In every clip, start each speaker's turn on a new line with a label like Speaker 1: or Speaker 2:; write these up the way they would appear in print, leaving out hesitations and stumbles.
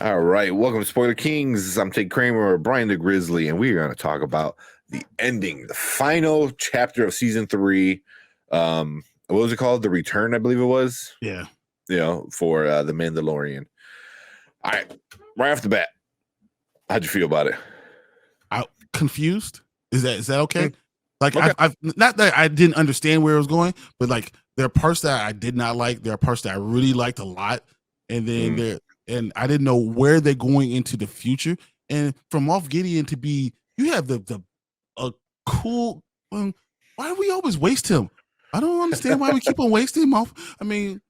Speaker 1: All right, welcome to Spoiler Kings. I'm Tate Kramer, Bryon the Grizzly, and we're going to talk about the ending, the final chapter of season 3. What was it called? The Return, I believe it was.
Speaker 2: Yeah.
Speaker 1: For the Mandalorian. All right, right off the bat, how'd you feel about it?
Speaker 2: I'm confused. Is that okay? Like
Speaker 1: Okay.
Speaker 2: I've not that I didn't understand where it was going, but like there are parts that I did not like. There are parts that I really liked a lot, and then and I didn't know where they're going into the future. And from Moff Gideon to be, you have a cool. Why do we always waste him? I don't understand why we keep on wasting him. I mean,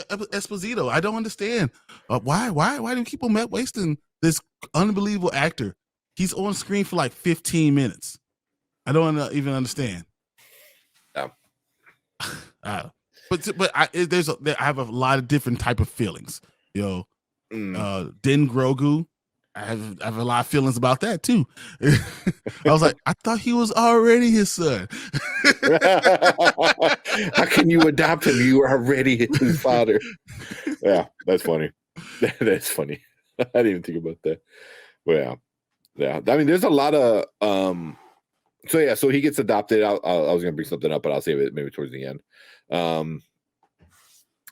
Speaker 2: Esposito. I don't understand why do we keep on wasting this unbelievable actor? He's on screen for like 15 minutes. I don't even understand.
Speaker 1: Yeah.
Speaker 2: But I have a lot of different type of feelings. Din Grogu, I have a lot of feelings about that too. I was like, I thought he was already his son.
Speaker 1: How can you adopt him? You are already his father. Yeah, that's funny. That's funny. I didn't even think about that. Well, yeah. I mean, there's a lot of so he gets adopted. I was gonna bring something up, but I'll save it maybe towards the end. And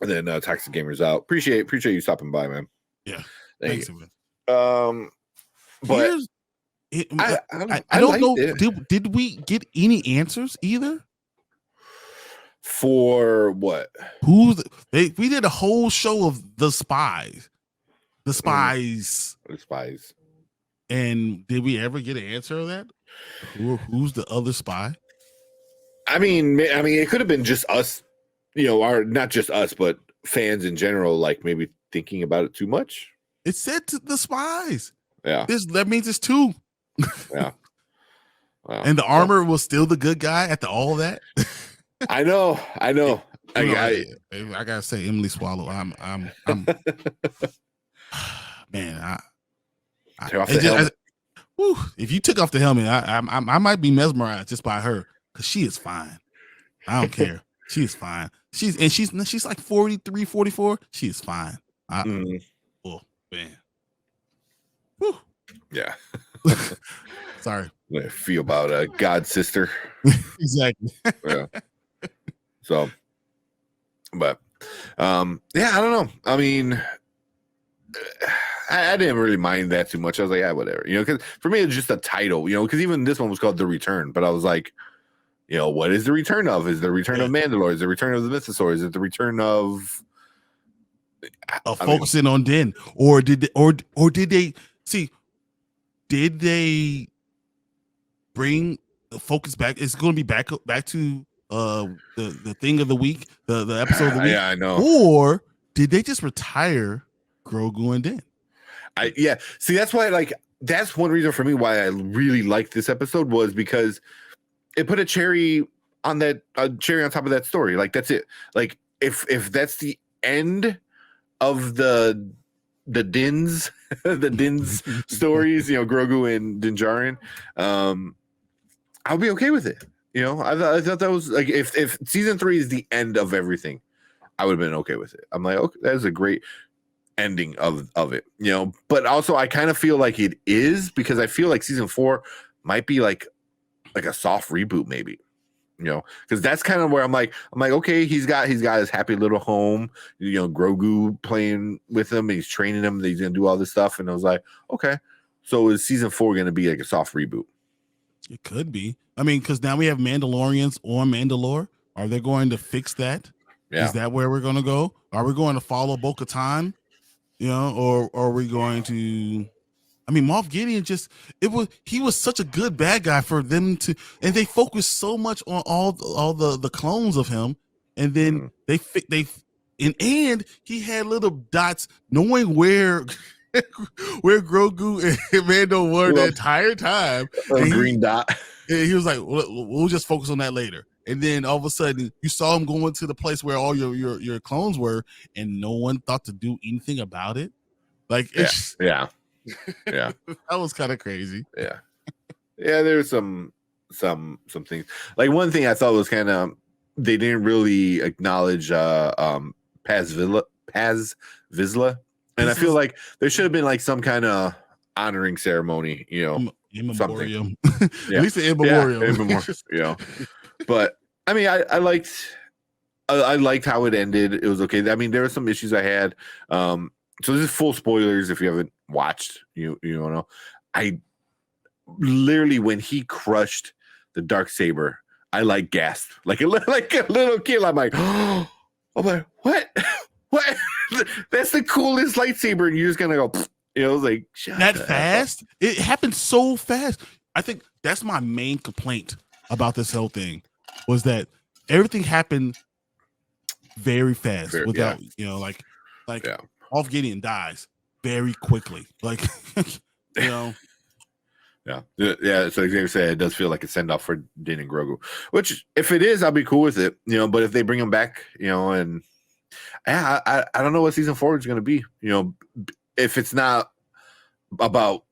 Speaker 1: then Toxic Gamer's out. Appreciate you stopping by, man.
Speaker 2: Yeah,
Speaker 1: thanks.
Speaker 2: But I don't know. Did we get any answers either?
Speaker 1: For what?
Speaker 2: We did a whole show of the spies. The spies. And did we ever get an answer of that? Who's the other spy?
Speaker 1: I mean, it could have been just us, or not just us, but fans in general, like maybe thinking about it too much.
Speaker 2: It said to the spies.
Speaker 1: Yeah.
Speaker 2: That means it's 2.
Speaker 1: Yeah. Wow.
Speaker 2: And the armor was still the good guy after all that.
Speaker 1: I know. I
Speaker 2: gotta say, Emily Swallow. I'm man. If you took off the helmet, I might be mesmerized just by her because she is fine. I don't care. She is fine. She's like 43, 44. She is fine. Oh man. Whew.
Speaker 1: Yeah.
Speaker 2: Sorry.
Speaker 1: I feel about a god sister.
Speaker 2: Exactly.
Speaker 1: Yeah. So, but yeah, I don't know. I mean, I didn't really mind that too much. I was like, yeah, whatever. Because for me, it's just a title. Because even this one was called The Return, but I was like, what is the return of? Is the return of Mandalore? Is the return of the Mythosaur? Is it the return of
Speaker 2: focusing on Din? Or did they see? Did they bring the focus back? It's going to be back to the thing of the week, the episode of the week.
Speaker 1: Yeah, I know.
Speaker 2: Or did they just retire Grogu and Din?
Speaker 1: See, that's why that's one reason for me why I really liked this episode was because it put a cherry on top of that story. Like that's it. Like if that's the end of the Dins stories, Grogu and Din Djarin, I'll be okay with it. I thought that was like if season 3 is the end of everything, I would have been okay with it. I'm like, okay, that is a great ending of it, but also I kind of feel like it is because I feel like season 4 might be like a soft reboot, maybe, because that's kind of where I'm like, okay, he's got his happy little home, Grogu playing with him, and he's training him, he's gonna do all this stuff, and I was like, okay, so is season 4 gonna be like a soft reboot?
Speaker 2: It could be. I mean, because now we have Mandalorians on Mandalore. Are they going to fix that? Yeah. Is that where we're going to go? Are we going to follow Bo-Katan? Or are we going to? I mean, Moff Gideon he was such a good bad guy for them to, and they focused so much on all the clones of him, and then and he had little dots knowing where Grogu and Mando were the entire time.
Speaker 1: Green dot.
Speaker 2: And he was like, we'll just focus on that later. And then all of a sudden, you saw him going to the place where all your clones were, and no one thought to do anything about it. Like,
Speaker 1: yeah.
Speaker 2: That was kind of crazy.
Speaker 1: Yeah. There's some things. Like one thing I thought was kind of they didn't really acknowledge Paz Vizsla And I feel like there should have been like some kind of honoring ceremony, you know,
Speaker 2: in
Speaker 1: something.
Speaker 2: memoriam.
Speaker 1: Yeah.
Speaker 2: At least in memoriam.
Speaker 1: Yeah, in memoriam, you know. But I mean, I liked how it ended. It was okay. I mean, there were some issues I had. So this is full spoilers if you haven't watched. You don't know. I literally, when he crushed the dark saber, I like gasped like a little kid. I'm like, oh, I'm like, what? What? That's the coolest lightsaber, and you're just gonna go. You know, like
Speaker 2: that fast. It happened so fast. I think that's my main complaint about this whole thing was that everything happened very fast without like Moff Gideon dies very quickly. Like you know.
Speaker 1: Yeah. So Xavier said it does feel like a send off for Din and Grogu, which if it is, I'll be cool with it. You know, but if they bring him back, you know, and I don't know what season 4 is going to be. You know, if it's not about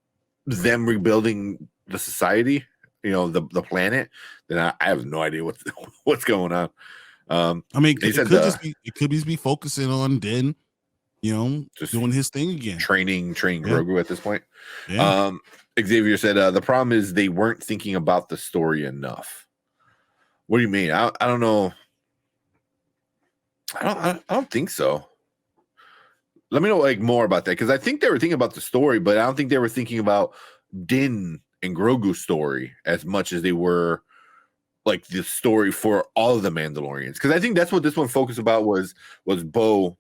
Speaker 1: them rebuilding the society, you know, the planet, then I have no idea what's going on.
Speaker 2: I mean, it could just be focusing on Din, you know, just doing his thing again,
Speaker 1: training Grogu at this point.
Speaker 2: Yeah.
Speaker 1: Xavier said the problem is they weren't thinking about the story enough. What do you mean? I don't know. I don't think so. Let me know like more about that, because I think they were thinking about the story, but I don't think they were thinking about Din and Grogu's story as much as they were like the story for all of the Mandalorians. Because I think that's what this one focused about was Bo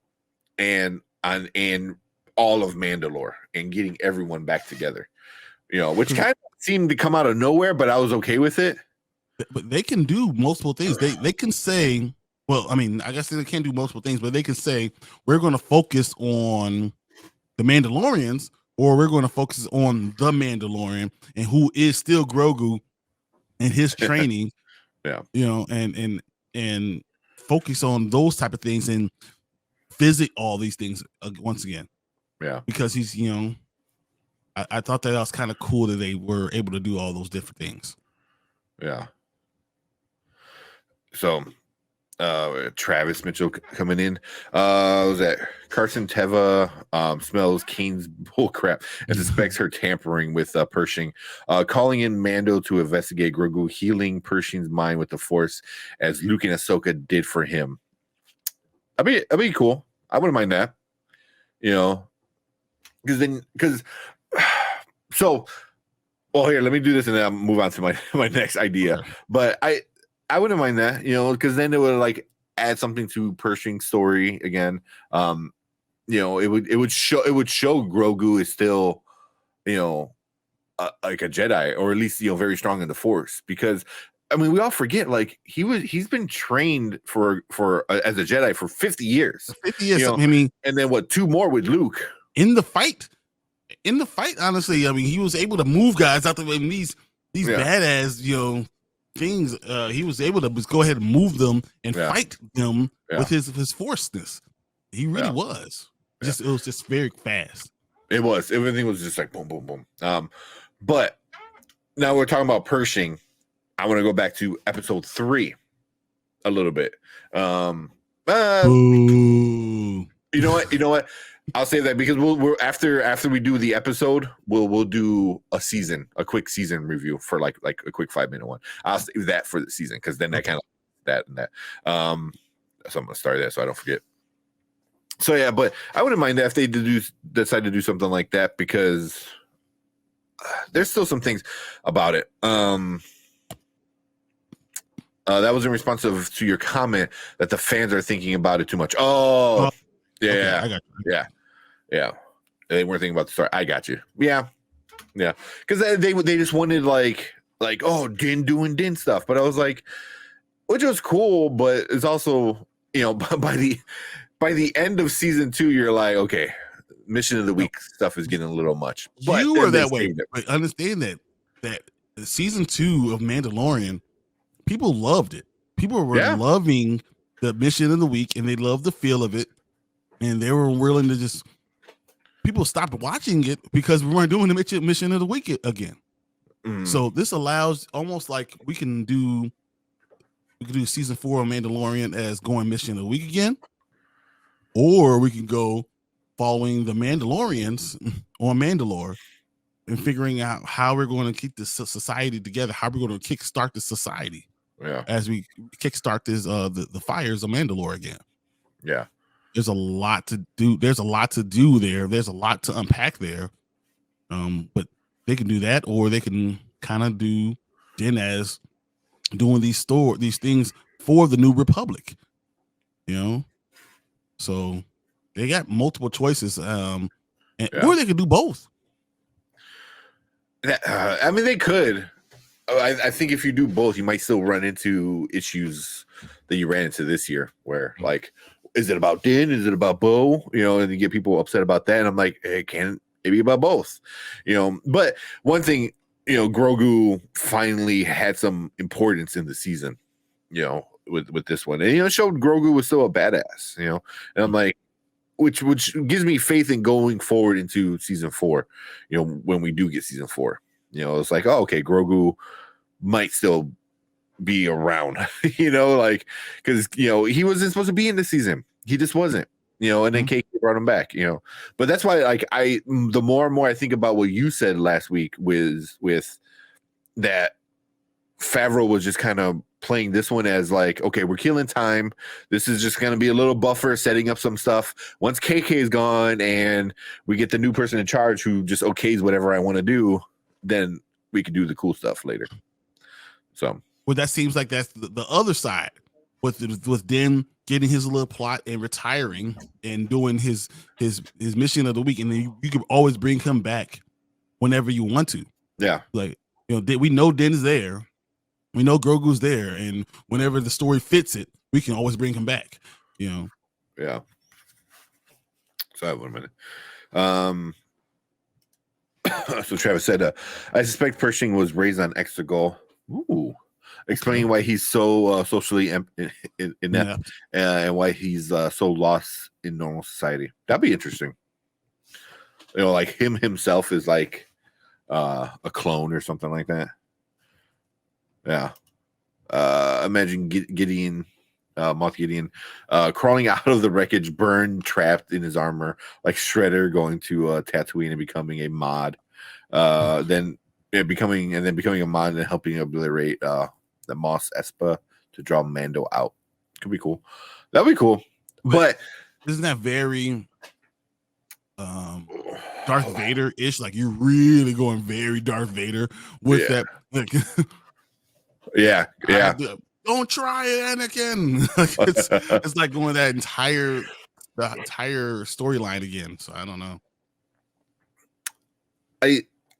Speaker 1: and all of Mandalore and getting everyone back together. You know, which kind of seemed to come out of nowhere, but I was okay with it.
Speaker 2: But they can do multiple things. They can say, well, I mean, I guess they can't do multiple things, but they can say we're going to focus on the Mandalorians, or we're going to focus on the Mandalorian and who is still Grogu and his training.
Speaker 1: Yeah,
Speaker 2: you know, and focus on those type of things and visit all these things once again.
Speaker 1: Yeah,
Speaker 2: because he's, you know, I thought that was kind of cool that they were able to do all those different things.
Speaker 1: Yeah. So, Travis Mitchell coming in. Was that Carson Teva smells Kane's bullcrap and suspects her tampering with Pershing, calling in Mando to investigate Grogu, healing Pershing's mind with the Force as Luke and Ahsoka did for him. I'd be cool. I wouldn't mind that. You know, because so. Well, here, let me do this and then I'll move on to my next idea. Okay. But I wouldn't mind that, you know, because then it would like add something to Pershing's story again. You know, it would show Grogu is still, you know, like a Jedi, or at least, you know, very strong in the Force. Because I mean, we all forget like he's been trained for as a Jedi for 50 years.
Speaker 2: 50 years.
Speaker 1: You know?
Speaker 2: I mean,
Speaker 1: and then what? 2 more with Luke
Speaker 2: in the fight. Honestly, I mean, he was able to move guys out the way. These badass, you know, things. He was able to just go ahead and move them and fight them with his forceness. He really was. It was just very fast.
Speaker 1: It was. Everything was just like boom, boom, boom. But now we're talking about Pershing. I want to go back to episode 3 a little bit. You know what? I'll say that because we're after we do the episode, we'll do a quick season review for like a quick 5-minute one. I'll save that for the season because then that kind of that and that. So I'm gonna start that so I don't forget. So yeah, but I wouldn't mind that if they decide to do something like that, because there's still some things about it. That was in response to your comment that the fans are thinking about it too much. Oh. Yeah, okay, I got you. Yeah. They weren't thinking about the story. I got you. Yeah, because they just wanted like Din doing Din stuff, but I was like, which was cool, but it's also, you know, by the end of season 2, you're like, okay, Mission of the Week stuff is getting a little much.
Speaker 2: But you were that way. But understand that season 2 of Mandalorian, people loved it. People were loving the Mission of the Week, and they loved the feel of it. And they were willing to just, people stopped watching it because we weren't doing the Mission of the Week again. So this allows almost like we can do season 4 of Mandalorian as going Mission of the Week again, or we can go following the Mandalorians on Mandalore and figuring out how we're going to keep this society together, how we're going to kickstart the society.
Speaker 1: Yeah.
Speaker 2: As we kickstart this, the fires of Mandalore again.
Speaker 1: Yeah.
Speaker 2: There's a lot to do. There's a lot to do there. There's a lot to unpack there. But they can do that, or they can kind of do Din as doing these things for the New Republic. You know, so they got multiple choices. Or they could do both.
Speaker 1: I mean, they could. I think if you do both, you might still run into issues that you ran into this year, where like, is it about Din? Is it about Bo? You know, and you get people upset about that. And I'm like, hey, can it be about both? You know, but one thing, you know, Grogu finally had some importance in the season, you know, with this one. And, you know, showed Grogu was still a badass, you know, and I'm like, which gives me faith in going forward into season 4, you know, when we do get season 4. You know, it's like, oh, okay, Grogu might still be around, you know, like, because, you know, he wasn't supposed to be in this season. He just wasn't, you know, and then KK brought him back, you know. But that's why, like, the more and more I think about what you said last week with that Favreau was just kind of playing this one as like, okay, we're killing time. This is just going to be a little buffer, setting up some stuff. Once KK is gone and we get the new person in charge who just okays whatever I want to do, then we can do the cool stuff later. So,
Speaker 2: well, that seems like that's the other side with Din getting his little plot and retiring and doing his mission of the week, and then you can always bring him back whenever you want to.
Speaker 1: Yeah,
Speaker 2: like, you know, we know Din's there, we know Grogu's there, and whenever the story fits it, we can always bring him back. You know.
Speaker 1: Yeah. So 1 minute. So Travis said, I suspect Pershing was raised on Exegol. Ooh. Explaining why he's so socially inept and why he's so lost in normal society. That'd be interesting. You know, like himself is like a clone or something like that. Yeah. Imagine Gideon, Moff Gideon, crawling out of the wreckage, burned, trapped in his armor, like Shredder going to Tatooine and becoming a mod. Then becoming a mod and helping obliterate the Mos Espa to draw Mando out. Could be cool. That'd be cool. But
Speaker 2: isn't that very Darth Vader-ish? Like, you're really going very Darth Vader with that. Like,
Speaker 1: yeah.
Speaker 2: Don't try it, Anakin. It's like going that entire storyline again. So I don't know.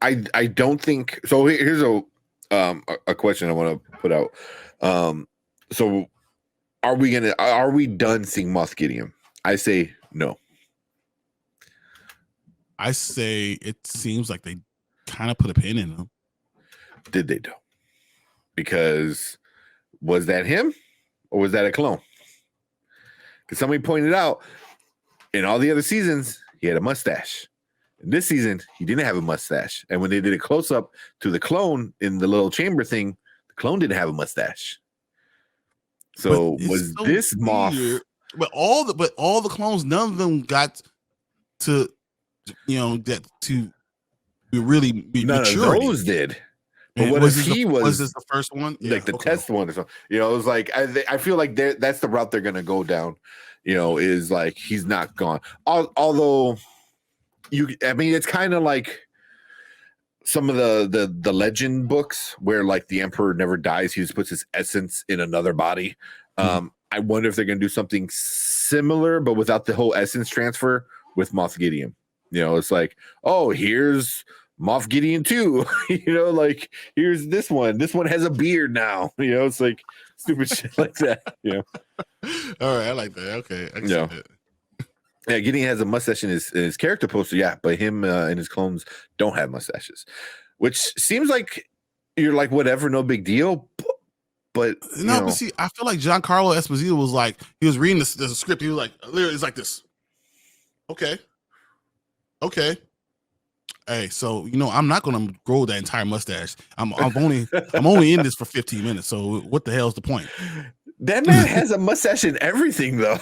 Speaker 1: I don't think so. Here's a question I want to put out. So are we done seeing Moff Gideon? I say no.
Speaker 2: I say it seems like they kind of put a pin in him.
Speaker 1: Did they do? Because was that him or was that a clone? Because somebody pointed out in all the other seasons he had a mustache. In this season, he didn't have a mustache. And when they did a close-up to the clone in the little chamber thing, the clone didn't have a mustache. So was this Moff?
Speaker 2: But all the clones, none of them got to, you know, get to really be mature.
Speaker 1: None of those did. But what if he
Speaker 2: was this the first one?
Speaker 1: Yeah, like the test one or something? You know, it was like I feel like that's the route they're gonna go down. You know, is like he's not gone. Although I mean, it's kind of like some of the legend books where like the Emperor never dies; he just puts his essence in another body. I wonder if they're gonna do something similar, but without the whole essence transfer with Moff Gideon. You know, it's like, oh, here's Moff Gideon too. You know, like here's this one. This one has a beard now. You know, it's like stupid shit like that. You know.
Speaker 2: All right, I like that. Okay, I can see that.
Speaker 1: Yeah, Gideon has a mustache in his character poster. Yeah, but him and his clones don't have mustaches, which seems like you're like whatever, no big deal. But
Speaker 2: no, but see, I feel like Giancarlo Esposito was like he was reading the script. He was like, literally, it's like this. Okay. Hey, so you know, I'm not gonna grow that entire mustache. I'm only in this for 15 minutes. So what the hell's the point?
Speaker 1: That man has a mustache in everything, though.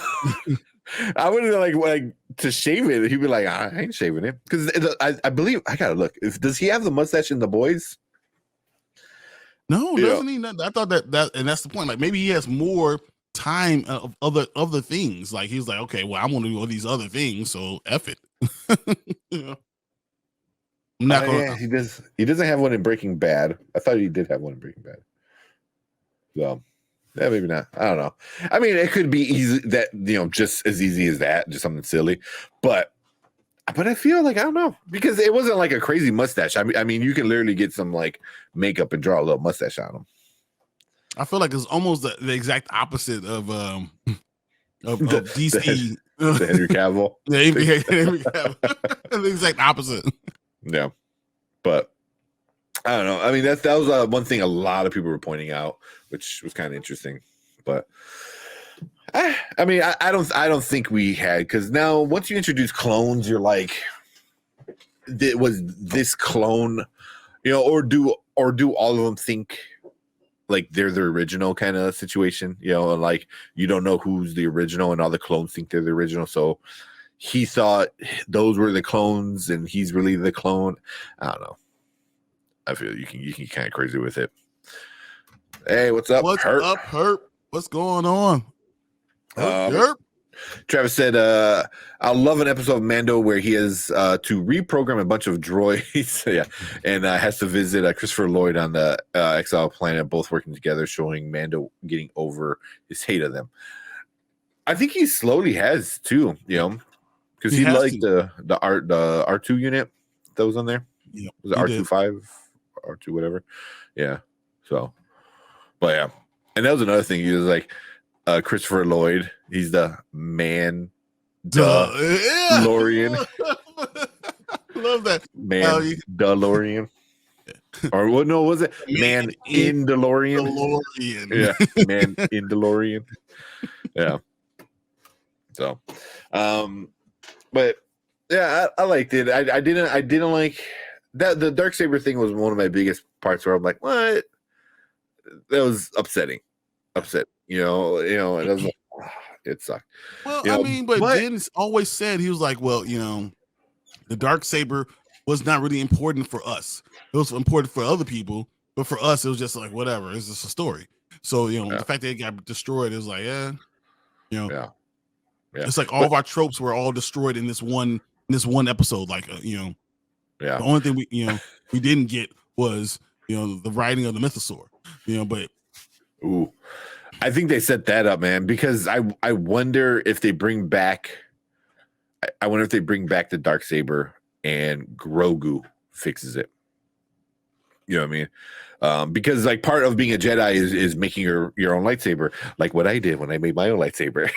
Speaker 1: I would like to shave it. He'd be like, I ain't shaving it because I believe I gotta look. Does he have the mustache in The Boys?
Speaker 2: No, doesn't he? I thought that, and that's the point. Like maybe he has more time of other things. Like he's like, okay, well, I'm gonna do all these other things, so F it. You know? I'm not gonna.
Speaker 1: Yeah, he does. He doesn't have one in Breaking Bad. I thought he did have one in Breaking Bad. So, yeah, maybe not. I don't know. I mean, it could be easy that just as easy as that, just something silly. But I feel like I don't know because it wasn't like a crazy mustache. I mean, you can literally get some like makeup and draw a little mustache on him.
Speaker 2: I feel like it's almost the exact opposite of DC.
Speaker 1: The Henry Cavill.
Speaker 2: Yeah, Henry Cavill. The exact opposite.
Speaker 1: Yeah, but I don't know. I mean, that was one thing a lot of people were pointing out, which was kind of interesting. But I mean, I don't think we had, because now once you introduce clones, you're like, was this clone, or do all of them think like they're the original kind of situation, and like you don't know who's the original, and all the clones think they're the original. So he thought those were the clones, and he's really the clone. I don't know. I feel you can get kind of crazy with it. Hey, what's up?
Speaker 2: What's up, Herp? What's going on? Herp?
Speaker 1: Travis said, "I'll love an episode of Mando where he has to reprogram a bunch of droids, yeah, and has to visit Christopher Lloyd on the exile planet, both working together, showing Mando getting over his hate of them." I think he slowly has too, because he liked the R2 unit that was on there.
Speaker 2: Yeah,
Speaker 1: was it R25, R2, whatever? Yeah. So, but yeah, and that was another thing. He was like, Christopher Lloyd. He's the Mandalorian.
Speaker 2: Love that.
Speaker 1: Mandalorian. Or what? No, was it Man in DeLorean? Yeah, Man in DeLorean. Yeah. So, but yeah, I liked it. I didn't like that. The Darksaber thing was one of my biggest parts where I'm like, what? That was upsetting. And I was like, it sucked.
Speaker 2: Well, I mean, but Dennis always said, he was like, well, the Darksaber was not really important for us. It was important for other people, but for us, it was just like, whatever. It's just a story. So, the fact that it got destroyed is like, yeah. It's like all of our tropes were all destroyed in this one episode. Like, the only thing we didn't get was, the writing of the mythosaur, but.
Speaker 1: Ooh. I think they set that up, man, because I wonder if they bring back the Darksaber and Grogu fixes it. You know what I mean? Because like part of being a Jedi is making your own lightsaber, like what I did when I made my own lightsaber.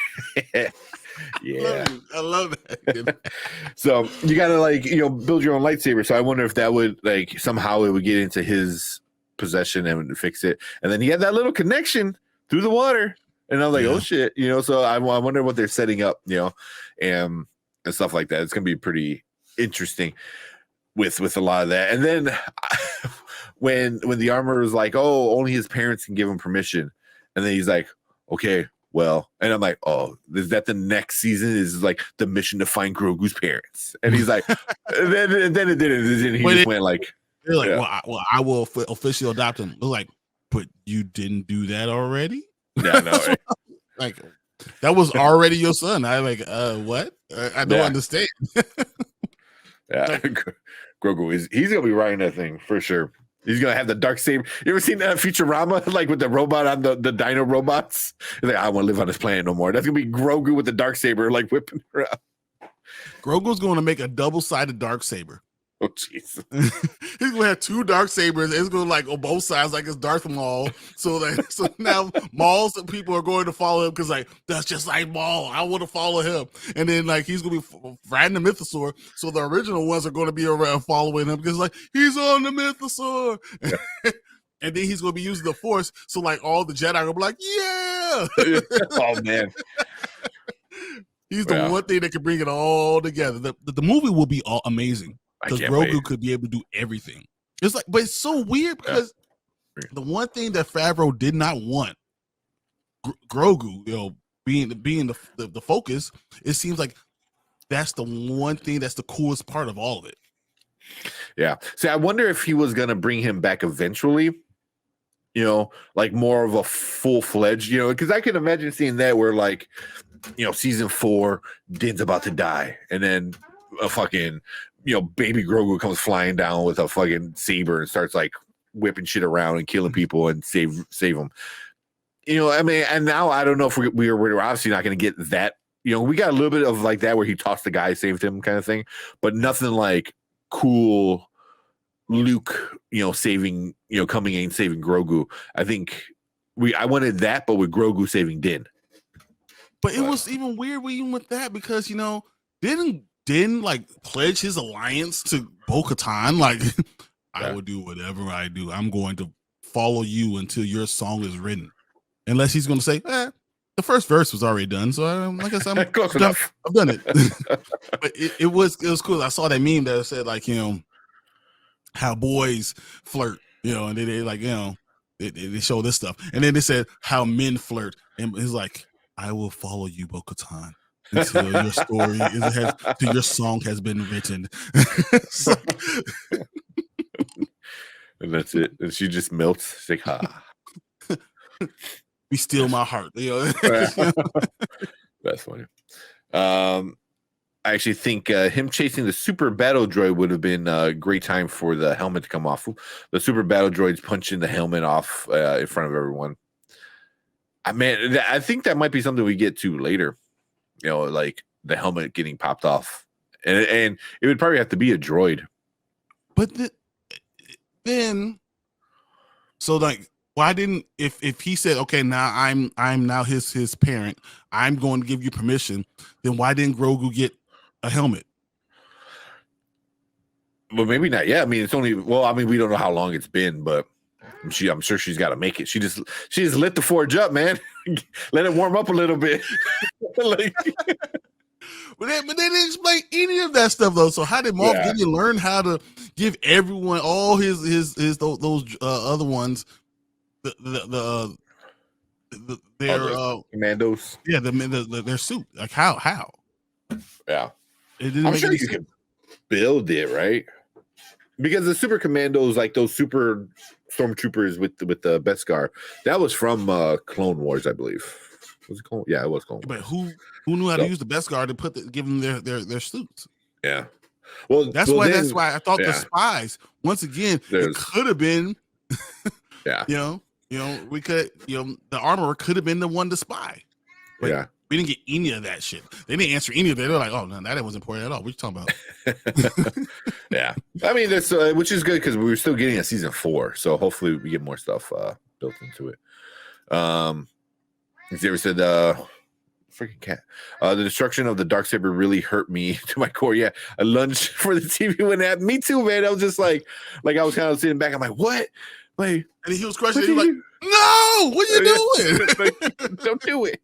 Speaker 1: Yeah,
Speaker 2: I love that.
Speaker 1: So you gotta build your own lightsaber. So I wonder if that would somehow it would get into his possession and fix it. And then he had that little connection through the water, and I'm like, oh shit, So I wonder what they're setting up, and stuff like that. It's gonna be pretty interesting with a lot of that. And then when the armor was like, oh, only his parents can give him permission, and then he's like, okay, well, and I'm like, oh, is that the next season? Is like the mission to find Grogu's parents? And he's like, and then it didn't. And he just went like,
Speaker 2: they're like, well, I will officially adopt him. They're like, but you didn't do that already?
Speaker 1: Yeah, no, right?
Speaker 2: Like that was already your son. I like, what? I don't understand.
Speaker 1: Yeah, Grogu he's gonna be writing that thing for sure. He's gonna have the Darksaber. You ever seen that Futurama, like with the robot on the dino robots? He's like, I won't live on this planet no more. That's gonna be Grogu with the Darksaber, like whipping around.
Speaker 2: Grogu's going to make a double-sided Darksaber.
Speaker 1: Oh jeez.
Speaker 2: He's gonna have two Darksabers. It's gonna on both sides, like it's Darth Maul. So now Maul's people are going to follow him because that's just like Maul. I want to follow him. And then he's gonna be riding the mythosaur. So the original ones are going to be around following him because he's on the mythosaur. Yeah. And then he's gonna be using the Force. So all the Jedi are gonna be like, yeah.
Speaker 1: Oh man.
Speaker 2: He's the one thing that can bring it all together. The movie will be all amazing. Because Grogu could be able to do everything. It's but it's so weird because the one thing that Favreau did not want, Grogu, being the focus, it seems like that's the one thing that's the coolest part of all of it.
Speaker 1: Yeah. See, I wonder if he was gonna bring him back eventually. You know, like more of a full-fledged, you know, because I can imagine seeing that where like, you know, season 4, Din's about to die, and then a fucking, you know, baby Grogu comes flying down with a fucking saber and starts like whipping shit around and killing people and save them. You know, I mean, and now I don't know if we're obviously not going to get that. You know, we got a little bit of like that where he tossed the guy, saved him, kind of thing, but nothing like cool Luke, you know, saving, you know, coming in saving Grogu. I think I wanted that, but with Grogu saving Din.
Speaker 2: But it was even weird even with that because, you know, didn't like pledge his alliance to Bo-Katan. Like, I will do whatever I do. I'm going to follow you until your song is written. Unless he's going to say, the first verse was already done. So I guess I'm done. I've done it. But it was cool. I saw that meme that said like, you know, how boys flirt, you know, and they like, you know, they show this stuff. And then they said how men flirt. And it's like, I will follow you, Bo-Katan, until your story till your song has been written.
Speaker 1: And that's it. And she just melts. She's like, ha.
Speaker 2: Be still my heart. You know?
Speaker 1: That's funny. I actually think him chasing the super battle droid would have been a great time for the helmet to come off. The super battle droid's punching the helmet off in front of everyone. I think that might be something we get to later. You know, like the helmet getting popped off, and it would probably have to be a droid.
Speaker 2: But then, so like, why didn't if he said, okay, now I'm now his parent, I'm going to give you permission, then why didn't Grogu get a helmet?
Speaker 1: Well, maybe not. Yeah, I mean, it's only. Well, I mean, we don't know how long it's been, but I'm sure she's got to make it. She just lit the forge up, man. Let it warm up a little bit. Like,
Speaker 2: but they didn't explain any of that stuff though. So how did Moff Gideon learn how to give everyone all his those other ones their
Speaker 1: commandos?
Speaker 2: Yeah, their suit. Like how?
Speaker 1: Yeah,
Speaker 2: I'm
Speaker 1: sure you can build it, right? Because the super commandos, like those super stormtroopers with the Beskar, that was from Clone Wars, I believe. Was it Clone? Yeah, it was Clone Wars.
Speaker 2: But who knew how to use the Beskar to give them their suits?
Speaker 1: Yeah. Well,
Speaker 2: that's why I thought the spies, once again, it could have been.
Speaker 1: Yeah.
Speaker 2: You know, we could. You know, the armorer could have been the one to spy. But we didn't get any of that shit. They didn't answer any of that. They're like, oh no, that wasn't important at all. What you talking about?
Speaker 1: Yeah, I mean that's which is good because we were still getting a season 4, so hopefully we get more stuff built into it. As you ever said, freaking cat. The destruction of the Darksaber really hurt me to my core. Yeah, I lunged for the TV when that. Me too, man. I was just like I was kind of sitting back. I'm like, what? Like,
Speaker 2: and he was crushing it. He was like, no, what are you doing?
Speaker 1: Like, don't do it.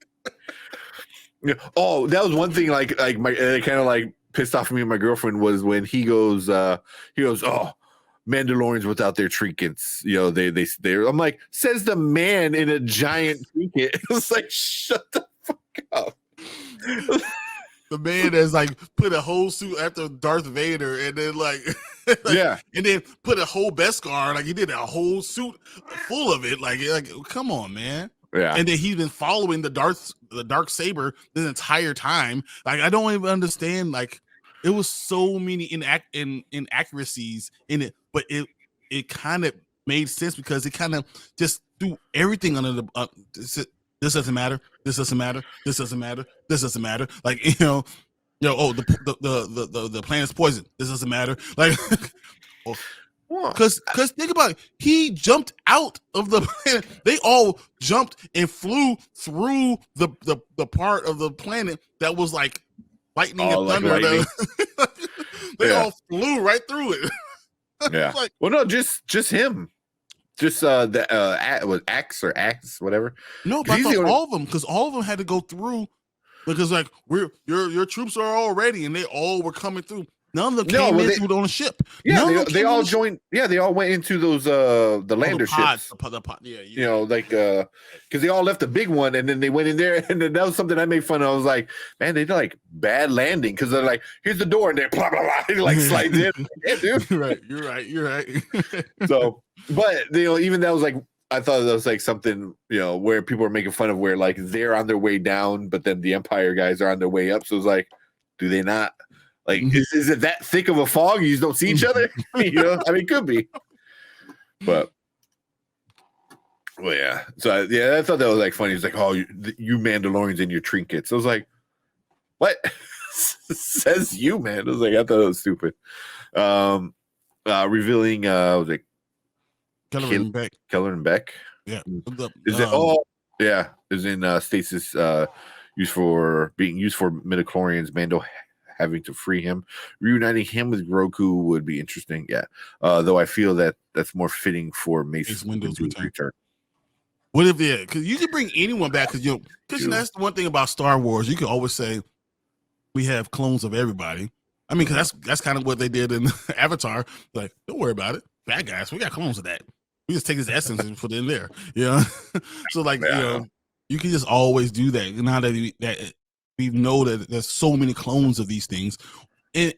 Speaker 1: Oh, that was one thing. Like my kind of like pissed off me and my girlfriend was when he goes, oh, Mandalorians without their trinkets. You know, they're. I'm like, says the man in a giant trinket. It's like, shut the fuck up.
Speaker 2: The man that's like put a whole suit after Darth Vader, and then like and then put a whole Beskar. Like he did a whole suit full of it. Like come on, man.
Speaker 1: Yeah.
Speaker 2: And then he's been following the dark saber the entire time. Like I don't even understand. Like it was so many inaccuracies in it, but it kind of made sense because it kind of just threw everything under the. This doesn't matter. This doesn't matter. This doesn't matter. This doesn't matter. Like oh the planet's poison. This doesn't matter. Like. Because think about it, he jumped out of the planet. They all jumped and flew through the part of the planet that was like lightning and thunder. Like they all flew right through it.
Speaker 1: Yeah. Like, well, no, just him. Just was Axe, whatever.
Speaker 2: No, but I thought all of them, because all of them had to go through. Because like your troops are all ready, and they all were coming through. None of them
Speaker 1: No,
Speaker 2: came
Speaker 1: well,
Speaker 2: in on a ship.
Speaker 1: Yeah,
Speaker 2: None of them
Speaker 1: they
Speaker 2: came
Speaker 1: all
Speaker 2: on the ship.
Speaker 1: joined. Yeah, they all went into those the lander ships.
Speaker 2: Yeah,
Speaker 1: You know, like because they all left the big one, and then they went in there, and then that was something I made fun of. I was like, man, they did like bad landing because they're like, here's the door, and then blah blah blah, it like slides in. Yeah, dude.
Speaker 2: You're right.
Speaker 1: So, but you know, even that was like, I thought that was like something, you know, where people were making fun of where like they're on their way down, but then the Empire guys are on their way up. So it's like, do they not? Like, is it that thick of a fog? You just don't see each other? You know, I mean, it could be. But, well, yeah. So, I thought that was like funny. It's like, oh, you Mandalorians and your trinkets. I was like, what? Says you, man. I was like, I thought it was stupid. Revealing, was it Keller and Beck?
Speaker 2: Yeah.
Speaker 1: Is it? Yeah. Is in stasis. Being used for midichlorians. Mando having to free him, reuniting him with Grogu would be interesting. Yeah, though I feel that that's more fitting for Mace Windu's return.
Speaker 2: What if because you can bring anyone back because that's the one thing about Star Wars. You can always say we have clones of everybody. I mean, because that's kind of what they did in Avatar. Like, don't worry about it, bad guys. We got clones of that. We just take his essence and put it in there. So like you can just always do that. Now that we know that there's so many clones of these things, and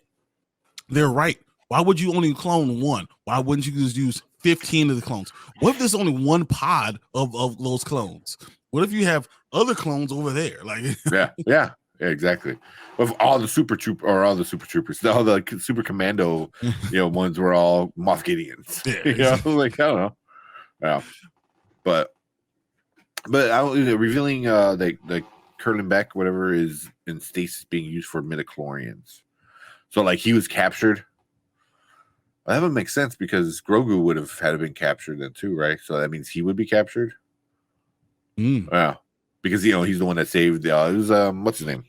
Speaker 2: they're right. Why would you only clone one? Why wouldn't you just use 15 of the clones? What if there's only one pod of those clones? What if you have other clones over there? Like,
Speaker 1: yeah, exactly. Of all the super troopers, all the super commando, ones were all Moff Gideons.
Speaker 2: Yeah,
Speaker 1: like I don't know. Yeah, but revealing like Curlin Beck, whatever, is in stasis being used for midichlorians. So like he was captured. Well, that would make sense because Grogu would have had been captured then too, right? So that means he would be captured. Yeah, because he's the one that saved. It was what's his name?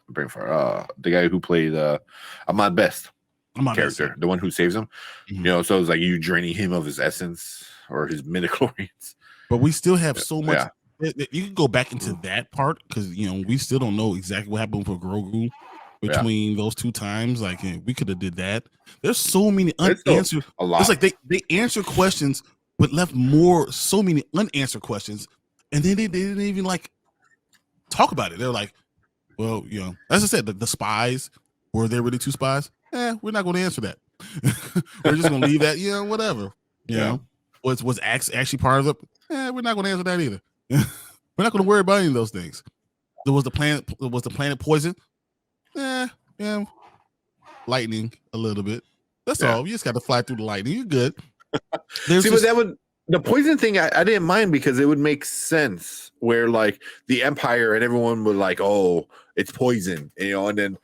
Speaker 1: I'm bringing for the guy who played Ahmad Best character, the one who saves him. So it's like you draining him of his essence or his midichlorians.
Speaker 2: But we still have so much. Yeah. You can go back into that part because we still don't know exactly what happened for Grogu between those two times. Like we could have did that. There's so many unanswered.
Speaker 1: A lot.
Speaker 2: It's like they answer questions, but left so many unanswered questions, and then they didn't even like talk about it. They're like, well, as I said, the spies, were they really two spies? We're not going to answer that. We're just going to leave that. Whatever. Was actually part of it? We're not going to answer that either. We're not going to worry about any of those things. Was the planet poison? Lightning a little bit. That's all. You just got to fly through the lightning. You're good.
Speaker 1: But the poison thing I didn't mind because it would make sense where like the Empire and everyone would like, oh, it's poison, and then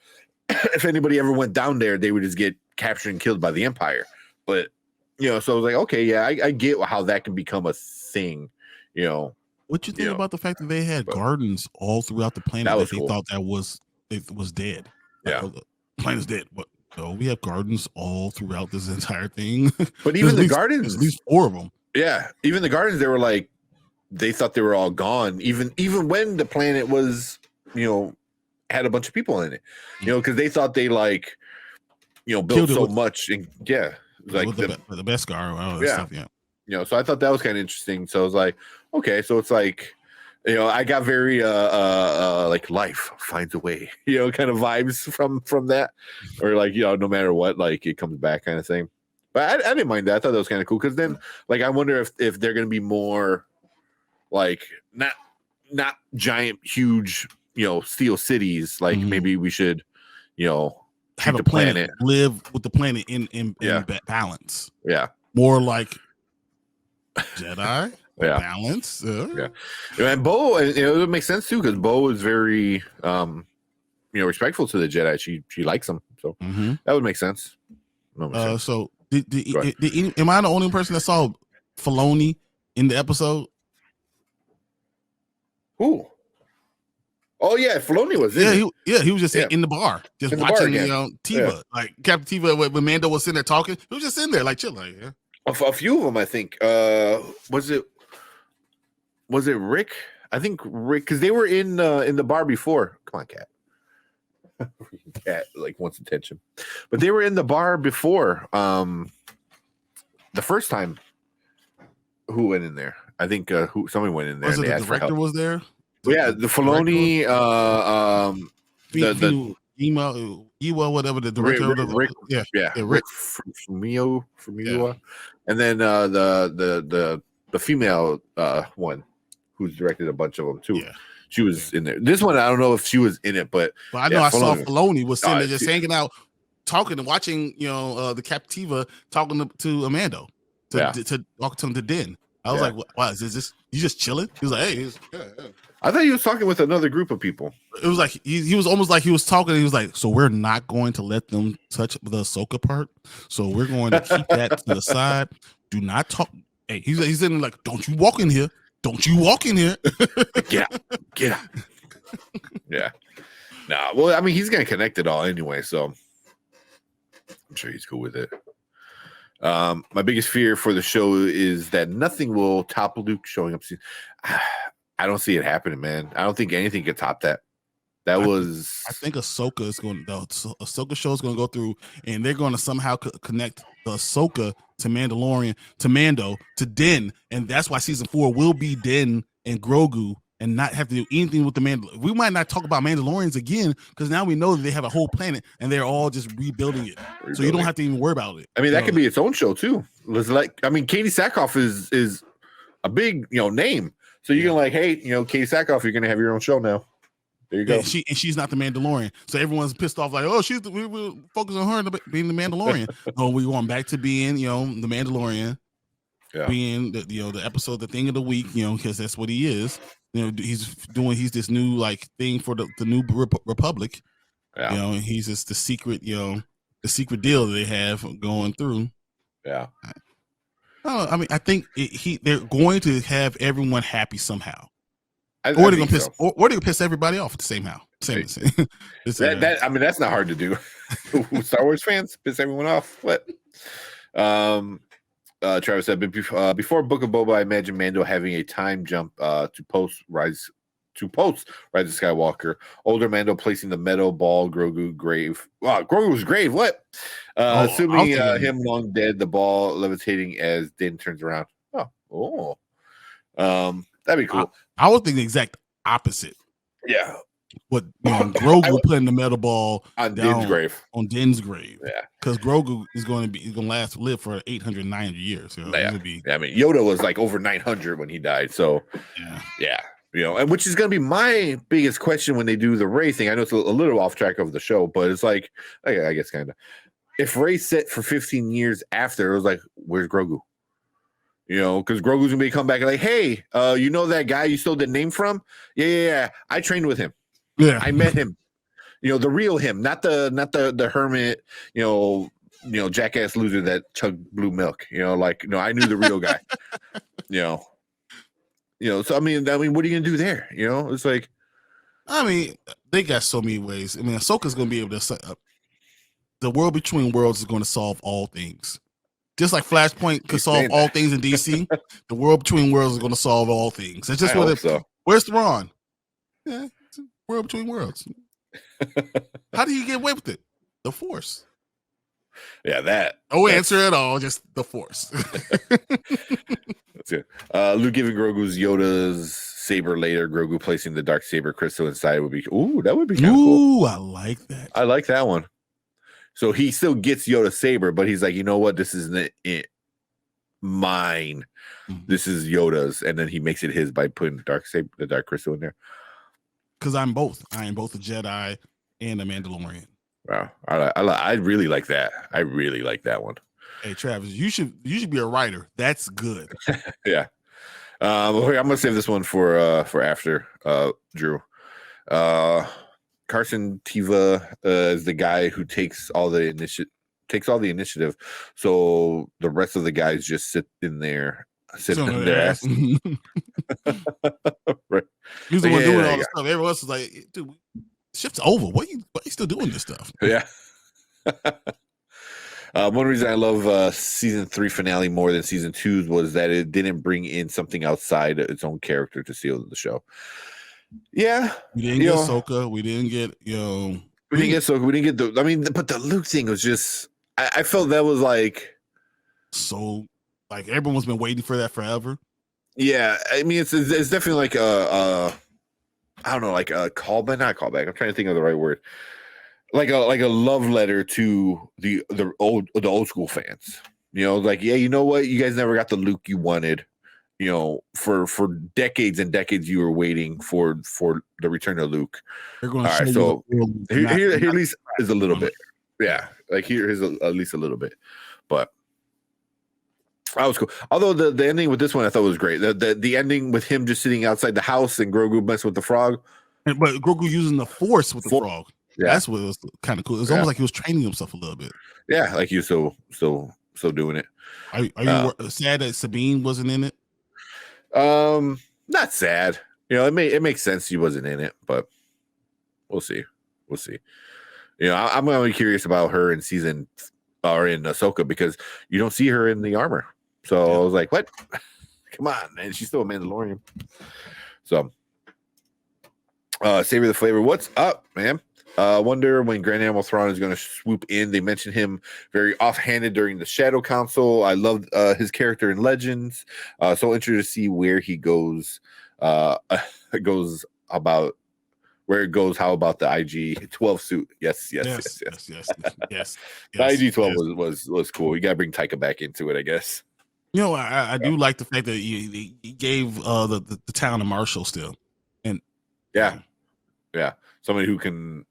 Speaker 1: if anybody ever went down there, they would just get captured and killed by the Empire. But so I was like, okay, yeah, I get how that can become a thing.
Speaker 2: What you think about the fact that they had gardens all throughout the planet that they thought that was dead?
Speaker 1: Yeah,
Speaker 2: like, the planet's dead, but no, we have gardens all throughout this entire thing.
Speaker 1: But even the gardens,
Speaker 2: at least 4 of them.
Speaker 1: Yeah, even the gardens, they were like, they thought they were all gone. Even when the planet was, had a bunch of people in it, because they thought they like, built so much, and like
Speaker 2: the Beskar, all that stuff,
Speaker 1: so I thought that was kind of interesting. So I was like, okay, so it's like, I got very like life finds a way, kind of vibes from that, or like no matter what, like it comes back kind of thing. But I didn't mind that. I thought that was kind of cool because then like I wonder if they're gonna be more like not giant huge steel cities. Like maybe we should
Speaker 2: have a planet live with the planet in balance.
Speaker 1: Yeah,
Speaker 2: more like Jedi. Balance.
Speaker 1: And Bo, it makes sense too because Bo is very respectful to the Jedi. She likes them, so that would make sense.
Speaker 2: So am I the only person that saw Filoni in the episode?
Speaker 1: Who? Oh yeah, Filoni was in.
Speaker 2: He was just in the bar, just watching Tiva, like Captain Tiva when Mando was sitting there talking. He was just in there, like chilling. Yeah.
Speaker 1: A few of them, I think. Was it Rick? I think Rick, because they were in the bar before. Come on, cat. Cat like wants attention, but they were in the bar before. The first time, who went in there? I think somebody went in there.
Speaker 2: Was
Speaker 1: and
Speaker 2: it
Speaker 1: they
Speaker 2: the
Speaker 1: asked for
Speaker 2: director
Speaker 1: help.
Speaker 2: was there?
Speaker 1: The Filoni,
Speaker 2: email, whatever the director of the
Speaker 1: Rick,
Speaker 2: Rick
Speaker 1: Famuyiwa, and then the female one who's directed a bunch of them too.
Speaker 2: Yeah.
Speaker 1: She was in there. This one, I don't know if she was in it, but
Speaker 2: I know I saw Filoni was sitting there just hanging out, talking and watching, the Captiva talking to Amando, to talking to Din. I was like, "Wow, is this you just chilling?" He was like, "Hey,"
Speaker 1: I thought he was talking with another group of people.
Speaker 2: It was like he was almost like he was talking. And he was like, "So we're not going to let them touch the Ahsoka part. So we're going to keep that to the side. Do not talk." Hey, he's in like, "Don't you walk in here." Don't you walk in here?
Speaker 1: Get out. Yeah. Nah, well, I mean, he's gonna connect it all anyway, so I'm sure he's cool with it. My biggest fear for the show is that nothing will top Luke showing up. I don't see it happening, man. I don't think anything could top that. I
Speaker 2: think Ahsoka is going. The Ahsoka show is going to go through, and they're going to somehow connect the Ahsoka to Mandalorian, to Mando, to Din, and that's why season 4 will be Din and Grogu, and not have to do anything with the Mandalorian. We might not talk about Mandalorians again because now we know that they have a whole planet and they're all just rebuilding it, so you don't have to even worry about it.
Speaker 1: I mean, that could be its own show too. It's like, I mean, Katie Sackhoff is a big name, so you can like, hey, Katie Sackhoff, you're gonna have your own show now. There you go.
Speaker 2: She's not the Mandalorian, so everyone's pissed off. Like, oh, we will focus on her being the Mandalorian. No, we want back to being, the Mandalorian, being the episode, the thing of the week, because that's what he is. He's this new like thing for the new Republic. Yeah. He's just the secret, the secret deal that they have going through.
Speaker 1: Yeah.
Speaker 2: I think they're going to have everyone happy somehow. Or they're gonna piss, or they're gonna piss everybody off at the same how. Same.
Speaker 1: I mean, that's not hard to do. Star Wars fans piss everyone off. What? Travis said, before Book of Boba, I imagine Mando having a time jump to post Rise of Skywalker. Older Mando placing the metal ball Grogu grave. Wow, Grogu's grave. What? Assuming him long dead, the ball levitating as Din turns around. That'd be cool.
Speaker 2: I would think the exact opposite.
Speaker 1: Yeah.
Speaker 2: What Grogu putting the metal ball
Speaker 1: on Din's grave.
Speaker 2: On Din's grave.
Speaker 1: Yeah.
Speaker 2: Because Grogu is going to live for 800-900 years.
Speaker 1: I mean, Yoda was like over 900 when he died. So yeah. And which is going to be my biggest question when they do the Rey thing. I know it's a little off track of the show, but it's like, I guess kind of. If Rey's set for 15 years after, it was like, where's Grogu? Because Grogu's gonna be come back and like, hey, that guy you stole the name from? Yeah. I trained with him.
Speaker 2: Yeah,
Speaker 1: I met him. The real him, not the hermit. Jackass loser that chugged blue milk. I knew the real guy. So I mean, what are you gonna do there? It's like,
Speaker 2: I mean, they got so many ways. I mean, Ahsoka's gonna be able to set up. The world between worlds is going to solve all things. Just like Flashpoint could solve all things in DC, the world between worlds is going to solve all things. It's just where's Thrawn? Yeah, it's a world between worlds. How do you get away with it? The Force.
Speaker 1: Yeah, that.
Speaker 2: No answer at all, just the Force.
Speaker 1: That's it. Luke giving Yoda's saber later, Grogu placing the dark saber crystal inside would be that would be kind of cool.
Speaker 2: Ooh, I like that.
Speaker 1: I like that one. So he still gets Yoda's saber, but he's like, you know what? This isn't it. Mine. Mm-hmm. This is Yoda's, and then he makes it his by putting the dark crystal in there.
Speaker 2: Because I'm both. I am both a Jedi and a Mandalorian.
Speaker 1: Wow, I really like that. I really like that one.
Speaker 2: Hey, Travis, you should be a writer. That's good.
Speaker 1: Yeah. I'm gonna save this one for after Drew. Carson Teva is the guy who takes all the initiative. So the rest of the guys just sit in their ass. Right.
Speaker 2: He's the one doing all the stuff. Everyone else is like, dude, shift's over. Why are you still doing this stuff?
Speaker 1: Yeah. One reason I love season 3 finale more than season 2 was that it didn't bring in something outside its own character to steal the show. Yeah,
Speaker 2: we didn't get Ahsoka. We didn't get
Speaker 1: We didn't get Ahsoka. We didn't get the. I mean, but the Luke thing was just. I felt that was like.
Speaker 2: So, like everyone's been waiting for that forever.
Speaker 1: Yeah, I mean, it's definitely like I don't know, like a callback, not callback. I'm trying to think of the right word. Like a love letter to the old school fans. You know, like, yeah, you know what? You guys never got the Luke you wanted. You know, for decades and decades, you were waiting for the return of Luke.
Speaker 2: They're going to
Speaker 1: All
Speaker 2: show
Speaker 1: right,
Speaker 2: you
Speaker 1: so here at least is a little
Speaker 2: on it.
Speaker 1: bit. Yeah, like here is at least a little bit, but that was cool. Although the ending with this one I thought was great. The ending with him just sitting outside the house and Grogu messing with the frog.
Speaker 2: But Grogu using the Force with the frog.
Speaker 1: Yeah.
Speaker 2: That's what was kind of cool. It was almost like he was training himself a little bit.
Speaker 1: Yeah, like he was so doing it.
Speaker 2: Are you sad that Sabine wasn't in it?
Speaker 1: Not sad. You know, it makes sense she wasn't in it, but we'll see. We'll see. You know, I'm gonna be curious about her in season or in Ahsoka because you don't see her in the armor. So I was like, what? Come on, man. She's still a Mandalorian. So Savor the Flavor. What's up, man? Wonder when Grand Admiral Thrawn is going to swoop in. They mentioned him very offhanded during the Shadow Council. I loved his character in Legends. So interested to see where he goes. Goes about where it goes. How about the IG-12 suit? Yes.
Speaker 2: The
Speaker 1: IG-12 was cool. You got to bring Taika back into it, I guess.
Speaker 2: You know, I do like the fact that he gave the town a marshal still, and
Speaker 1: yeah, somebody who can.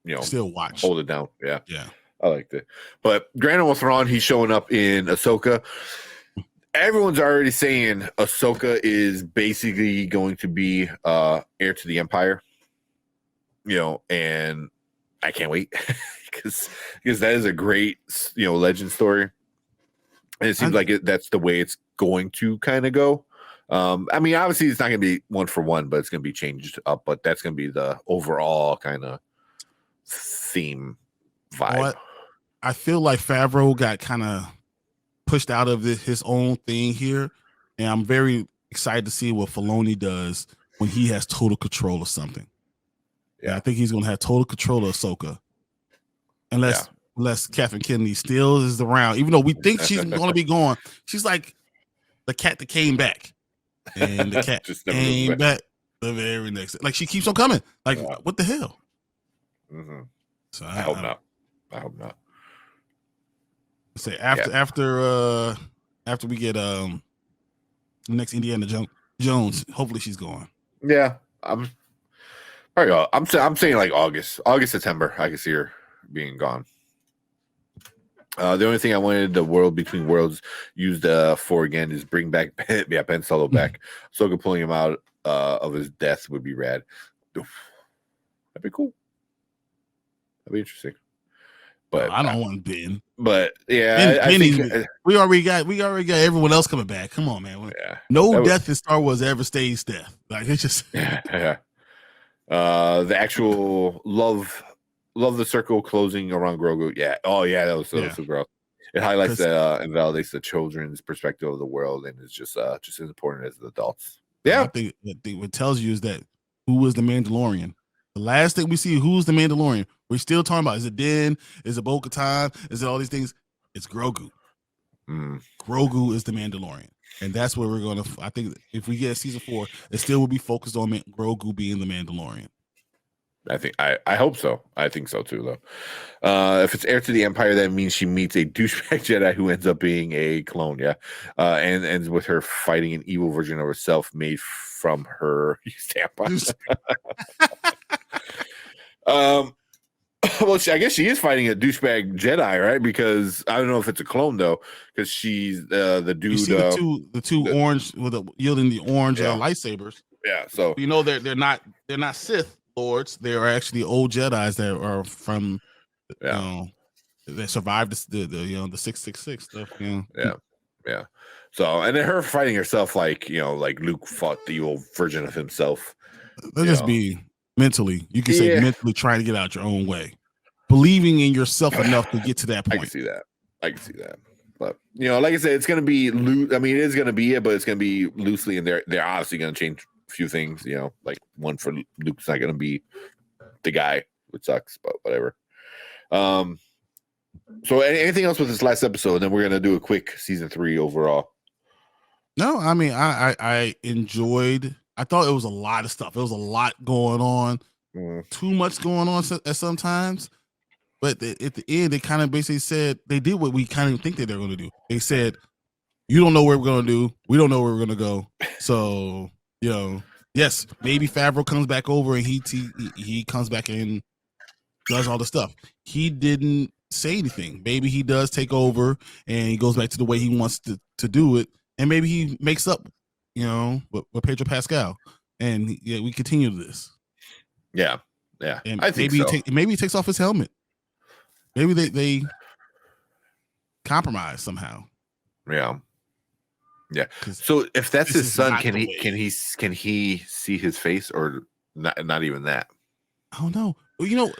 Speaker 1: You know,
Speaker 2: still watch,
Speaker 1: hold it down. Yeah. I liked it. But Grand Admiral Thrawn, he's showing up in Ahsoka. Everyone's already saying Ahsoka is basically going to be heir to the Empire. You know, and I can't wait because that is a great legend story, and it seems like that's the way it's going to kind of go. I mean, obviously, it's not going to be one for one, but it's going to be changed up. But that's going to be the overall kind of theme vibe.
Speaker 2: What? I feel like Favreau got kind of pushed out of his own thing here, and I'm very excited to see what Filoni does when he has total control of something. Yeah, and I think he's going to have total control of Ahsoka, unless Kathleen Kennedy still is around. Even though we think she's going to be gone, she's like the cat that came back, and the cat just came back the very next. Like she keeps on coming. Like what the hell?
Speaker 1: Mm-hmm. So I hope not.
Speaker 2: Say after we get next Indiana Jones, hopefully she's gone.
Speaker 1: Yeah, I'm saying like August, September. I can see her being gone. The only thing I wanted the World Between Worlds used for again is bring back Ben Solo back. Ahsoka pulling him out of his death would be rad. That'd be cool. That'd be interesting. But
Speaker 2: I don't want Ben.
Speaker 1: But yeah, I think
Speaker 2: we already got everyone else coming back. Come on, man.
Speaker 1: Yeah,
Speaker 2: no death in Star Wars ever stays death. Like it's just
Speaker 1: the actual love the circle closing around Grogu. Yeah. Oh yeah, that was so gross. It highlights and validates the children's perspective of the world, and it's just as important as the adults. Yeah,
Speaker 2: I think what tells you is that who is the Mandalorian. The last thing we see, who's the Mandalorian? We're still talking about, is it Din? Is it Bo-Katan? Is it all these things? It's Grogu. Grogu is the Mandalorian. And that's where we're going to, I think if we get season 4, it still will be focused on Grogu being the Mandalorian.
Speaker 1: I hope so. I think so too, though. If it's heir to the Empire, that means she meets a douchebag Jedi who ends up being a clone, and ends with her fighting an evil version of herself made from her tampon. Well, I guess she is fighting a douchebag Jedi, right? Because I don't know if it's a clone though, because she's the dude.
Speaker 2: You see the two orange with yielding the orange lightsabers.
Speaker 1: Yeah, so
Speaker 2: you know they're not Sith lords. They are actually old Jedis that are from that survived the 666 stuff.
Speaker 1: Yeah. So and then her fighting herself like Luke fought the evil version of himself.
Speaker 2: Let's just be mentally. You can say mentally trying to get out your own way, believing in yourself enough to get to that point.
Speaker 1: I can see that. But like I said, it's gonna be loose. I mean, it is gonna be it, but it's gonna be loosely, and they're obviously gonna change a few things. Like one for Luke's not gonna be the guy. which sucks, but whatever. So anything else with this last episode? And then we're gonna do a quick season 3 overall.
Speaker 2: No, I mean I enjoyed. I thought it was a lot of stuff. It was a lot going on. Too much going on at sometimes. But at the end, they kind of basically said they did what we kind of think that they're going to do. They said, "You don't know where we're going to do. We don't know where we're going to go." So yes, maybe Favreau comes back over and he comes back and does all the stuff. He didn't say anything. Maybe he does take over and he goes back to the way he wants to do it, and maybe he makes up, with Pedro Pascal, and we continue this.
Speaker 1: Yeah,
Speaker 2: and
Speaker 1: I think
Speaker 2: maybe he takes off his helmet. Maybe they compromise somehow.
Speaker 1: Yeah. So if that's his son, can he see his face, or not even that?
Speaker 2: I don't know.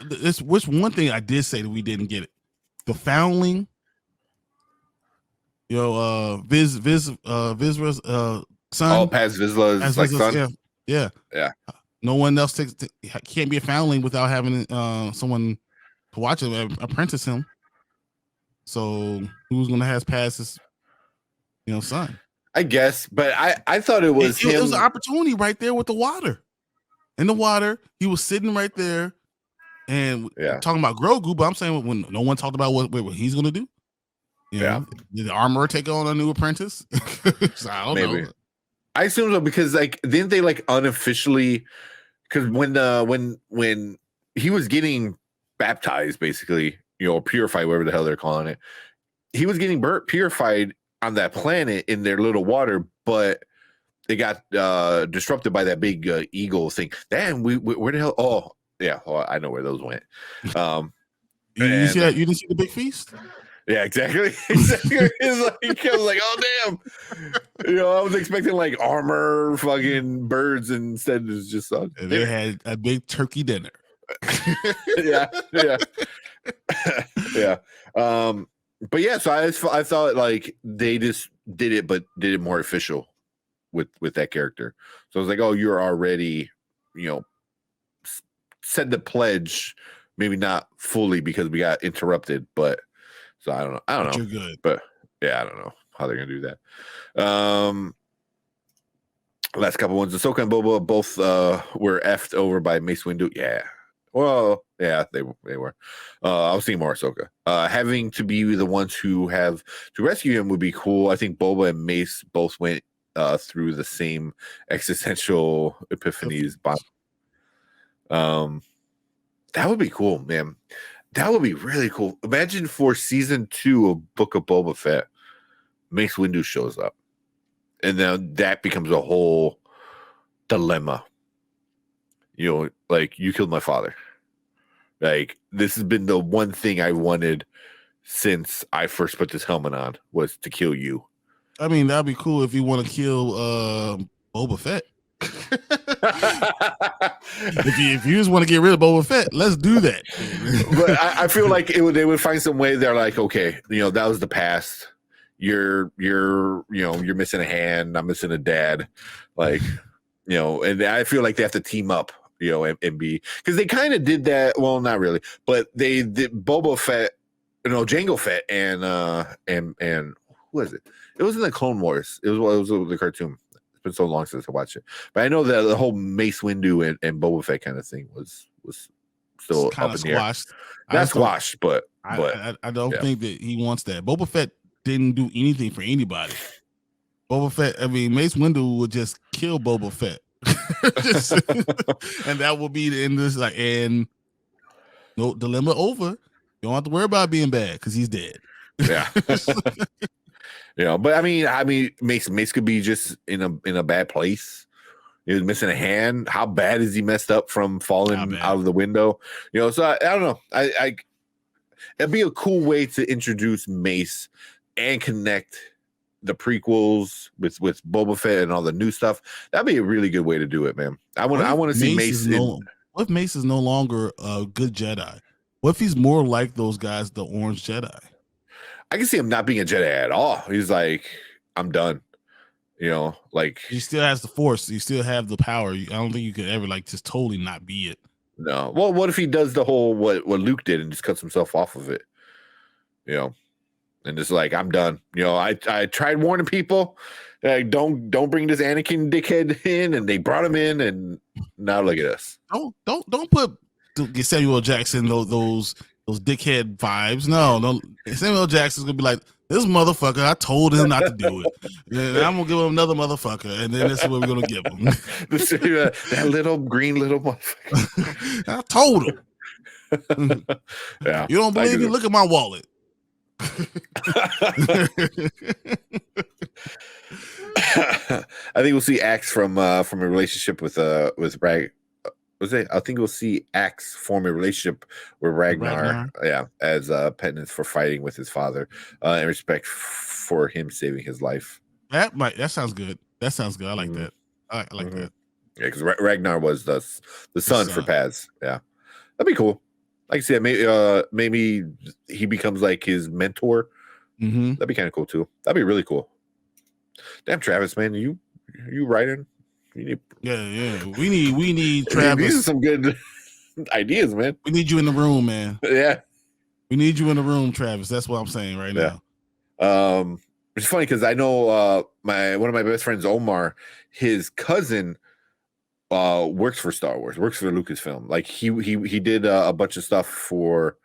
Speaker 2: This was one thing I did say that we didn't get it. The foundling, Vizra's son.
Speaker 1: Oh, Paz Vizsla's like son.
Speaker 2: Yeah. No one else can't be a foundling without having someone to watch him, apprentice him. So who's gonna have Paz's, son?
Speaker 1: I guess, but I thought it was him.
Speaker 2: It was an opportunity right there with the water. In the water, he was sitting right there and talking about Grogu. But I'm saying when no one talked about what he's gonna do. Did the armorer take on a new apprentice? So I don't know.
Speaker 1: I assume so, because didn't they unofficially? Because when he was getting baptized, basically, purified, whatever the hell they're calling it, he was getting purified on that planet in their little water, but they got disrupted by that big eagle thing. Damn, where the hell? Oh, yeah, I know where those went.
Speaker 2: You see that? You didn't see the big feast?
Speaker 1: Yeah, exactly. It's I was like, oh damn. I was expecting armor, fucking birds, and instead it was just
Speaker 2: they had a big turkey dinner.
Speaker 1: yeah. But yeah, so I thought they just did it, but did it more official with that character. So I was like, oh, you're already, said the pledge, maybe not fully because we got interrupted, but so I don't know.
Speaker 2: You're good.
Speaker 1: But yeah, I don't know how they're gonna do that. Last couple ones, Ahsoka and Boba both were effed over by Mace Windu. Yeah. Well, yeah, they were. I was thinking more Ahsoka. Having to be the ones who have to rescue him would be cool. I think Boba and Mace both went through the same existential epiphanies. That would be cool, man. That would be really cool. Imagine for season 2 of Book of Boba Fett, Mace Windu shows up, and then that becomes a whole dilemma. You killed my father. This has been the one thing I wanted since I first put this helmet on, was to kill you.
Speaker 2: I mean, that'd be cool if you want to kill Boba Fett. if you just want to get rid of Boba Fett, let's do that.
Speaker 1: But I feel like they would find some way. They're like, okay, that was the past. You're missing a hand. I'm missing a dad. And I feel like they have to team up, and be, because they kind of did that. Well, not really, but they did Boba Fett, Jango Fett, and who was it? It was in the Clone Wars. It was the cartoon. It's been so long since I watched it, but I know that the whole Mace Windu and Boba Fett kind of thing was still
Speaker 2: kind
Speaker 1: up
Speaker 2: of
Speaker 1: in the
Speaker 2: squashed.
Speaker 1: Not squashed, but
Speaker 2: I don't think that he wants that. Boba Fett didn't do anything for anybody. Boba Fett, I mean, Mace Windu would just kill Boba Fett. And that will be the end of this. And no dilemma over. You don't have to worry about being bad because he's dead.
Speaker 1: Yeah. But I mean, Mace could be just in a bad place. He was missing a hand. How bad is he messed up from falling out of the window? So I don't know. I it'd be a cool way to introduce Mace and connect the prequels with Boba Fett and all the new stuff. That'd be a really good way to do it, man. I want to see Mace.
Speaker 2: What if Mace is no longer a good Jedi? What if he's more like those guys, the Orange Jedi?
Speaker 1: I can see him not being a Jedi at all. He's like, I'm done.
Speaker 2: He still has the Force. You still have the power. I don't think you could ever just totally not be it.
Speaker 1: No. Well, what if he does the whole what Luke did and just cuts himself off of it? You know, and just like, I'm done. You know, I tried warning people, don't bring this Anakin dickhead in, and they brought him in, and now look at us.
Speaker 2: Don't put Samuel Jackson those dickhead vibes. No, Samuel Jackson's gonna be like, this motherfucker, I told him not to do it. And I'm gonna give him another motherfucker, and then this is what we're gonna give him.
Speaker 1: That little green little motherfucker.
Speaker 2: I told him.
Speaker 1: Yeah.
Speaker 2: You don't believe me? Look at my wallet.
Speaker 1: I think we'll see Axe from a relationship with Rag. Was it? I think we'll see Axe form a relationship with Ragnar. Yeah, as penance for fighting with his father, and respect for him saving his life.
Speaker 2: That sounds good. That sounds good. I like that. I like that.
Speaker 1: Yeah, because Ragnar was the son for Paz. Yeah, that'd be cool. Like I said, maybe he becomes like his mentor. That'd be kind of cool too. That'd be really cool. Damn, Travis, man, you writing?
Speaker 2: Yeah. We need Travis.
Speaker 1: These are some good ideas, man.
Speaker 2: We need you in the room, man.
Speaker 1: Yeah,
Speaker 2: we need you in the room, Travis. That's what I'm saying right now.
Speaker 1: It's funny because I know one of my best friends, Omar, his cousin works for Star Wars, works for Lucasfilm. Like he did a bunch of stuff for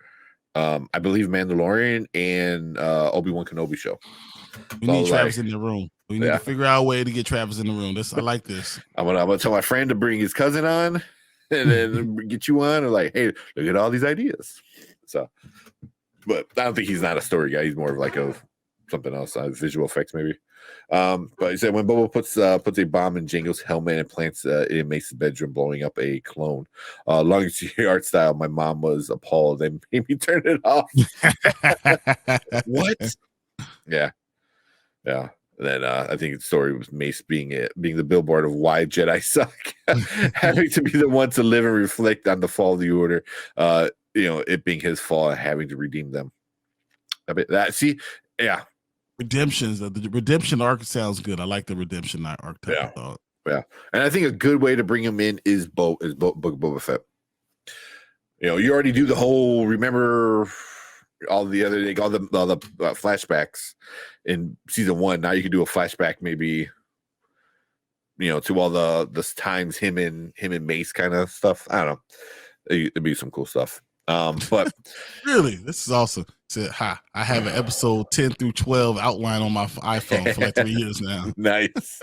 Speaker 1: I believe Mandalorian and Obi-Wan Kenobi show.
Speaker 2: We need Travis in the room. We need to figure out a way to get Travis in the room. I like this.
Speaker 1: I'm gonna tell my friend to bring his cousin on, and then get you on. And like, hey, look at all these ideas. So, but I don't think he's not a story guy. He's more of like something else, visual effects maybe. But he said when Boba puts a bomb in Jango's helmet and plants it in Mace's bedroom, blowing up a clone. Longing to hear art style, my mom was appalled. They made me turn it off. What? Yeah. And then I think the story was Mace being the billboard of why Jedi suck, having to be the one to live and reflect on the fall of the Order. It being his fault, having to redeem them.
Speaker 2: Redemptions. The redemption arc sounds good. I like the redemption arc type of thought.
Speaker 1: Yeah, and I think a good way to bring him in is Book of Boba Fett. You already do the whole remember all the flashbacks in season 1. Now you can do a flashback, maybe to all the times him and Mace kind of stuff. I don't know. It'd be some cool stuff. But
Speaker 2: really, this is awesome. Said, I have an episode 10 through 12 outline on my iPhone for like 3 years now.
Speaker 1: Nice.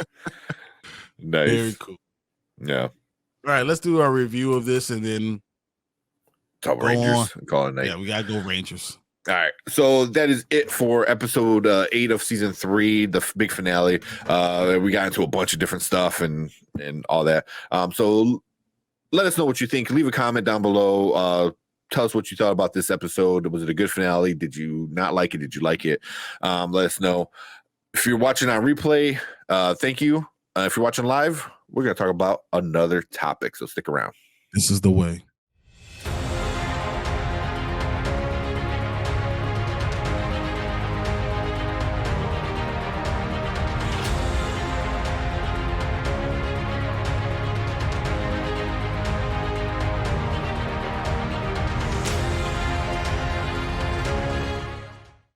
Speaker 2: Very cool.
Speaker 1: Yeah.
Speaker 2: All right, let's do our review of this and then
Speaker 1: talk Rangers and call it a night.
Speaker 2: Yeah, we gotta go Rangers.
Speaker 1: All right, so that is it for episode 8 of season 3, the big finale. We got into a bunch of different stuff and all that. So let us know what you think. Leave a comment down below. Tell us what you thought about this episode. Was it a good finale? Did you not like it? Did you like it? Let us know. If you're watching on replay, thank you. If you're watching live, we're going to talk about another topic, so stick around.
Speaker 2: This is the way.